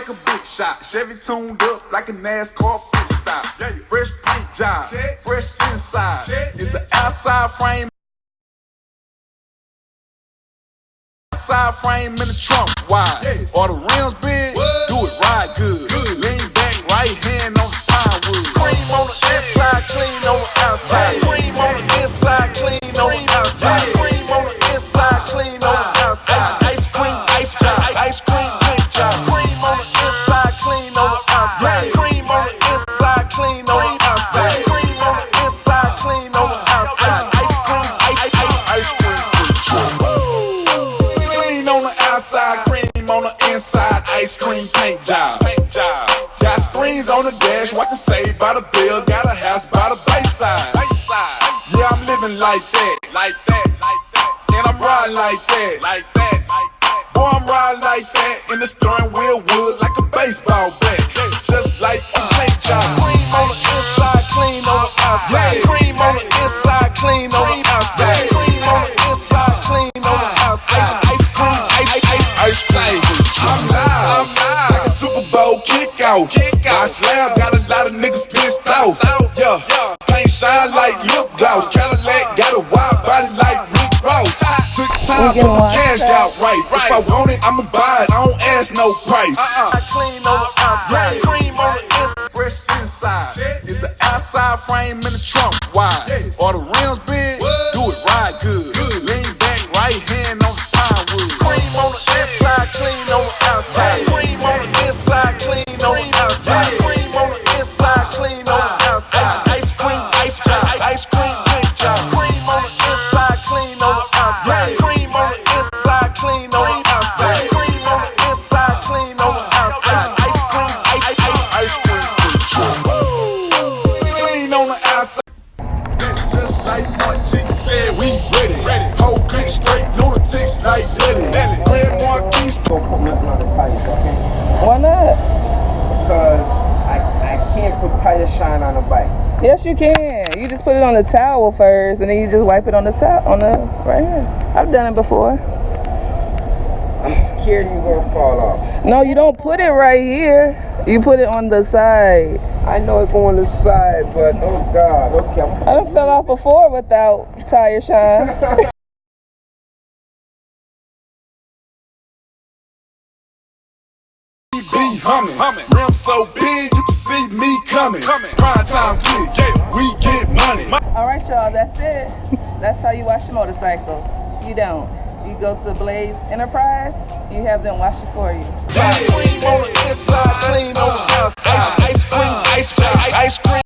like a big shot. Chevy tuned up like a NASCAR pit stop. Fresh paint job, fresh inside. Is the outside frame? Outside frame in the trunk wide. Or the rims big? Do it right good. Lean back, right hand on the pine wood. Cream on the inside, clean on the outside. Cream on the inside, clean on the outside. Cream on the inside, clean on the outside. Ice cream, ice cream paint job. Cream on the inside, clean on the outside. Cream on the inside, clean on the outside. Cream on the inside, clean on the outside. Ice cream, ice cream clean on the outside, cream on the inside. Ice cream paint job. Got screens on the dash, what can save by the bill. Got a house by the bayside. Yeah, I'm living like that. And I'm riding like that. Boy, I'm riding like that. In the steering wheel wood like a baseball bat. Just like a paint job. Cream on the inside, clean on the outside. Cream on the inside, clean on the outside. Cream on the inside, clean on the outside. Ice cream, ice cream. I'm live like a Super Bowl kickoff. My slab got a lot of niggas pissed off. Yeah, paint shine like lip gloss. Cadillac got a wide body like Rick Ross. Took time, but my cash got right. If I want it, I'ma buy it. I don't ask no price. Clean on the outside, cream on the inside. Fresh inside. Is the outside frame in the trunk wide? Or the rims big? Do it right good. Lean back, right hand on the pine wood. Cream on the inside, clean on the outside. Cream on the inside, clean on the outside. Cream on the inside, clean on the outside. Ice cream paint job. Cream on the inside, clean on the outside. Cream on the inside, clean on the outside. Cream on the inside, clean on the outside. Ice cream clean on the outside. Just like what G said, we ready. Whole click straight, lunatics like Lily. Grand Marquis. Don't put nothing on the tires, okay? Why not? Because I can't put tire shine on a bike. Yes, you can. You just put it on the towel first, and then you just wipe it on the right here. I've done it before. I'm scared you're gonna fall off. No, you don't put it right here. You put it on the side. I know it's on the side, but oh God, okay. I done fell off before without tire shine. Be humming, rim so big you can see me coming. Prime time click, we get money. All right, y'all, that's it. That's how you wash your motorcycle. You don't. You go to Blaze Enterprise, you have them wash it for you. Cream on the inside, clean on the outside. Ice cream,